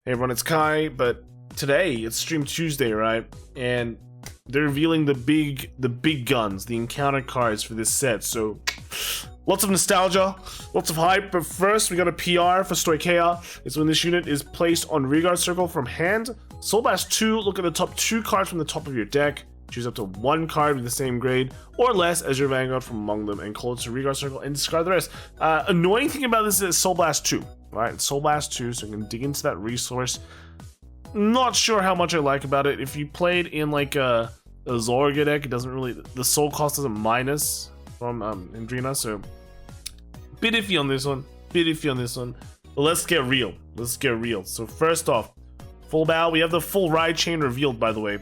Hey everyone, it's Kai, but today it's Stream Tuesday, right? And they're revealing the big guns, the encounter cards for this set. So lots of nostalgia, lots of hype, but first we got a PR for Stoicheia. It's when this unit is placed on rearguard circle from hand. Soul Blast 2, look at the top 2 cards from the top of your deck. Choose up to 1 card with the same grade or less as your Vanguard from among them and call it to rearguard circle and discard the rest. Annoying thing about this is Soul Blast 2. Right, it's Soul Blast 2, so you can dig into that resource. Not sure how much I like about it. If you played in like a Zorga deck, it doesn't really, the soul cost doesn't minus from Indrina, so bit iffy on this one. But let's get real. So first off, full bow. We have the full ride chain revealed, by the way.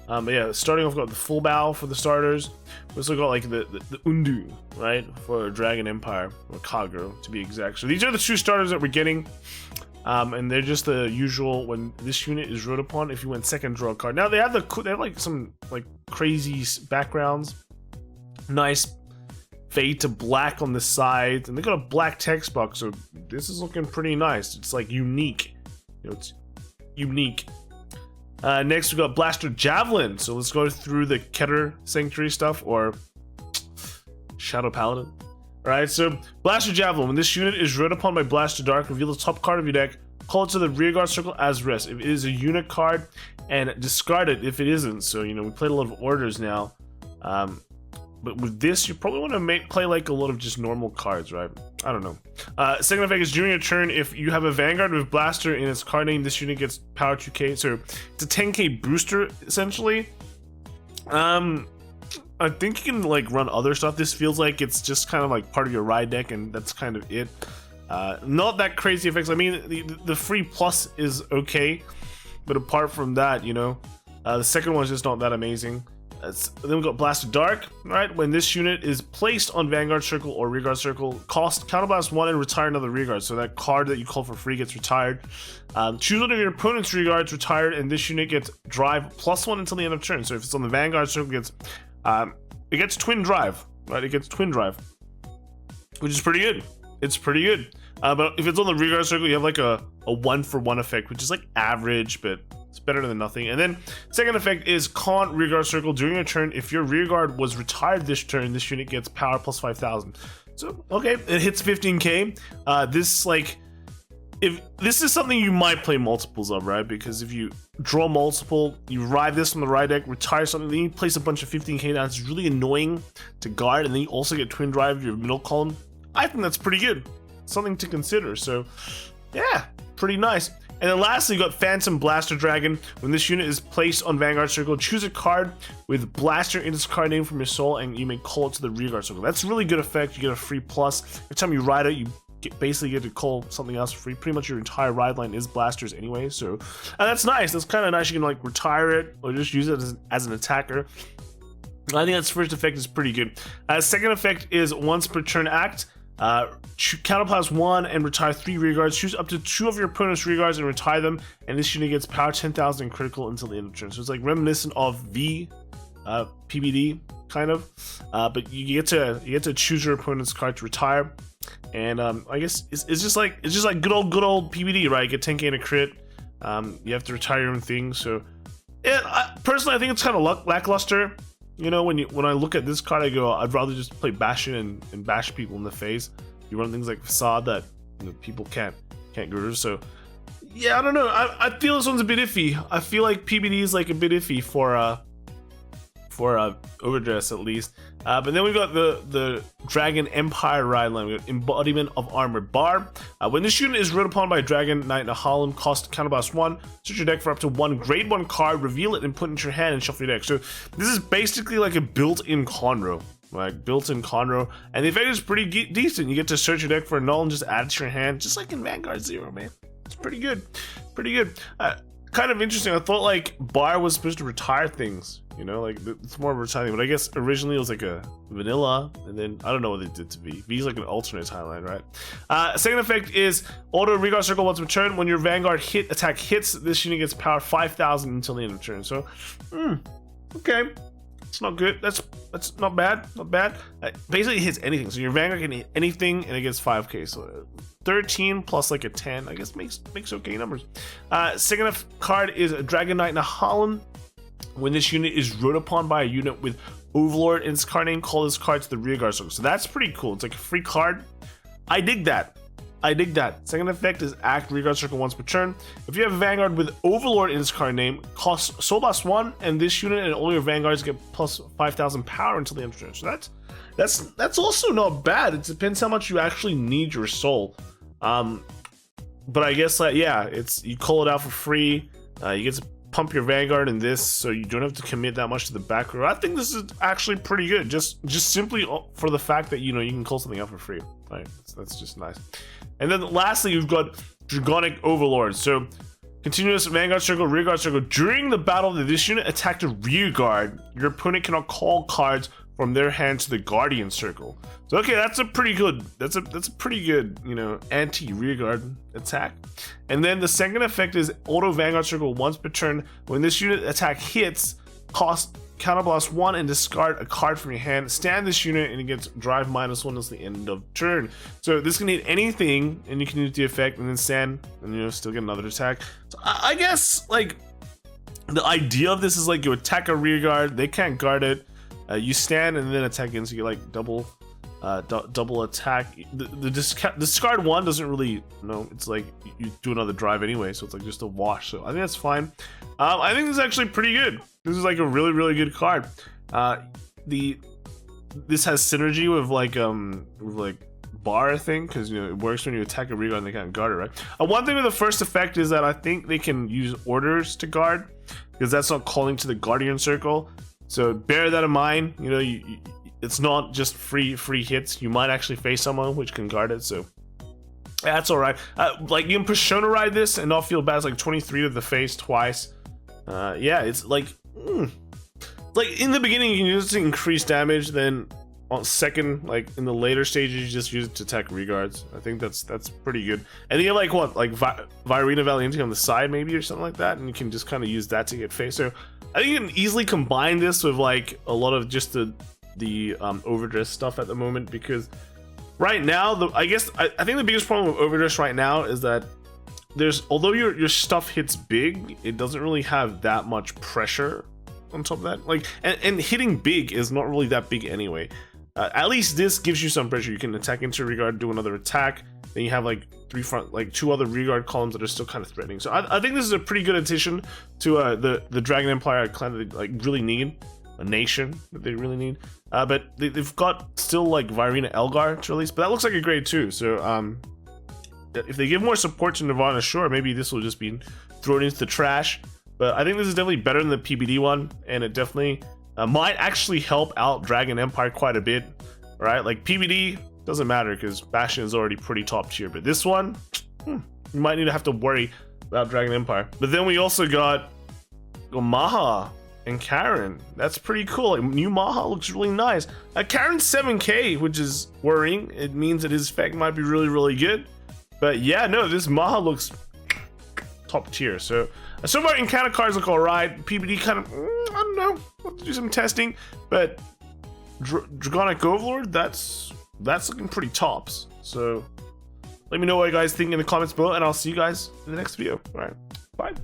But yeah, starting off, we've got the full bow for the starters. We also got like the Undu, right, for Dragon Empire, or Kagero to be exact. So these are the 2 starters that we're getting, and they're just the usual when this unit is rode upon. If you went second, draw a card. Now they have like some like crazy backgrounds, nice fade to black on the sides, and they got a black text box. So this is looking pretty nice. It's like unique, you know, it's unique. Next we got Blaster Javelin. So let's go through the Keter Sanctuary stuff, or Shadow Paladin. Alright, so Blaster Javelin. When this unit is rode upon by Blaster Dark, reveal the top card of your deck, call it to the rearguard circle as rest. If it is a unit card, and discard it if it isn't. So, you know, we played a lot of orders now. But with this, you probably want to play like a lot of just normal cards, right? I don't know. Second effect is during your turn, if you have a Vanguard with Blaster in its card name, this unit gets power 2k. So it's a 10k booster, essentially. I think you can like run other stuff. This feels like it's just kind of like part of your ride deck, and that's kind of it. Not that crazy effects. I mean, the free plus is okay, but apart from that, you know, the second one is just not that amazing. Then we got Blaster Dark, right? When this unit is placed on Vanguard Circle or Rearguard Circle, cost Counterblast 1 and retire another Rearguard. So that card that you call for free gets retired. Choose one of your opponent's Rearguards retired, and this unit gets Drive +1 until the end of turn. So if it's on the Vanguard Circle, it gets Twin Drive, right? It gets Twin Drive, which is pretty good. It's pretty good. But if it's on the Rearguard Circle, you have like a 1-for-1 effect, which is like average, but it's better than nothing. And then second effect is Con Rearguard Circle. During your turn, if your Rearguard was retired this turn, this unit gets power plus 5,000. So okay, it hits 15k. This like, if this is something you might play multiples of, right? Because if you draw multiple, you ride this from the ride deck, retire something, then you place a bunch of 15k down. It's really annoying to guard, and then you also get Twin Drive your middle column. I think that's pretty good. Something to consider. So yeah, pretty nice. And then lastly, you got Phantom Blaster Dragon. When this unit is placed on Vanguard Circle, choose a card with Blaster in its card name from your soul, and you may call it to the Rearguard Circle. That's a really good effect. You get a free plus. Every time you ride it, you basically get to call something else for free. Pretty much your entire ride line is blasters anyway. So that's nice. That's kind of nice. You can like retire it or just use it as an attacker. I think that's first effect is pretty good. Second effect is once per turn act. Counterblast 1 and retire 3 Rearguards. Choose up to 2 of your opponent's Rearguards and retire them, and this unit gets power 10,000 and critical until the end of turn. So it's like reminiscent of V PBD kind of, but you get to choose your opponent's card to retire, and I guess it's just like good old PBD, right? You get 10k and a crit. You have to retire your own thing. So personally, I think it's kind of lackluster. You know, when I look at this card, I go, I'd rather just play Bastion and bash people in the face. You run things like Facade that, you know, people can't get rid of. So yeah, I don't know. I feel this one's a bit iffy. I feel like PBD is like a bit iffy for overdress at least. But then we've got the Dragon Empire ride line. We got Embodiment of Armored Bar. When this unit is rode upon by Dragon Knight in a Harlem, cost Counterblast 1. Search your deck for up to 1 grade 1 card, reveal it, and put it into your hand and shuffle your deck. So this is basically like a built-in Conroe. Like built-in Conroe, and the effect is pretty decent. You get to search your deck for a null and just add it to your hand, just like in Vanguard 0, man. It's pretty good. Kind of interesting. I thought like Bar was supposed to retire things, you know, like it's more of a retiring, but I guess originally it was like a vanilla, and then I don't know what they did to V. V is like an alternate timeline, right? Second effect is auto Rearguard Circle once per turn. When your Vanguard attack hits, this unit gets power 5,000 until the end of turn. So, okay. It's not good. That's not bad. Not bad. Basically, it hits anything. So your Vanguard can hit anything, and it gets 5k. So 13 plus like a 10, I guess makes okay numbers. Second card is a Dragonite in a Holland. When this unit is rode upon by a unit with Overlord in its card name, call this card to the rearguard circle. So that's pretty cool. It's like a free card. I dig that. Second effect is act rearguard circle once per turn. If you have a Vanguard with Overlord in its card name, costs Soul Blast 1, and this unit and all your Vanguards get plus 5,000 power until the end of turn. So that's also not bad. It depends how much you actually need your soul. But I guess yeah, you call it out for free. You get to pump your Vanguard in this, so you don't have to commit that much to the back row. I think this is actually pretty good, just simply for the fact that you can call something out for free. Right, that's just nice. And then lastly, you've got Dragonic Overlord. So continuous Vanguard circle, rearguard circle. During the battle that this unit attacked a rearguard, your opponent cannot call cards from their hand to the Guardian circle. So okay, that's a pretty good, anti-rearguard attack. And then the second effect is auto Vanguard circle once per turn. When this unit attack hits, cost counterblast 1 and discard a card from your hand. Stand this unit and it gets drive -1 until the end of turn. So this can hit anything, and you can use the effect and then stand, and still get another attack. So I guess like the idea of this is like you attack a rearguard, they can't guard it. You stand and then attack again, so you get like double attack. The discard 1 doesn't really, it's like you do another drive anyway, so it's like just a wash. So I think that's fine. I think this is actually pretty good. This is like a really good card. This has synergy with like bar, I think, because it works when you attack a rearguard and they can't guard it, right? One thing with the first effect is that I think they can use orders to guard, because that's not calling to the Guardian circle. So bear that in mind. It's not just free hits. You might actually face someone which can guard it, so that's all right. Like you can Persona ride this and not feel bad. It's like 23 to the face twice. Yeah, it's like in the beginning you can use it to increase damage, then on second, like in the later stages, you just use it to attack rearguards. I think that's pretty good. And you have like Virina Valiente on the side maybe, or something like that, and you can just kind of use that to get face. So I think you can easily combine this with like a lot of just the overdress stuff at the moment, because right now I think the biggest problem with overdress right now is that although your stuff hits big, it doesn't really have that much pressure on top of that. Like and hitting big is not really that big anyway. At least this gives you some pressure. You can attack into rearguard, do another attack, then you have like two other rearguard columns that are still kind of threatening. So I think this is a pretty good addition to the Dragon Empire clan that they like really need, a nation that they really need. But they've got still like Virina Elgar to release, but that looks like a grade 2. So if they give more support to Nirvana, sure, maybe this will just be thrown into the trash. But I think this is definitely better than the PBD one, and it definitely might actually help out Dragon Empire quite a bit, right? Like PBD doesn't matter because Bastion is already pretty top tier, but this one, you might need to have to worry about Dragon Empire. But then we also got Maha and Karen. That's pretty cool. Like, new Maha looks really nice. Karen's 7k, which is worrying. It means that his effect might be really good. But yeah, no, this Maha looks top tier. So far encounter cards look alright. PBD kind of, I don't know. We'll have to do some testing. But Dragonic Overlord, that's looking pretty tops. So let me know what you guys think in the comments below, and I'll see you guys in the next video. Alright, bye.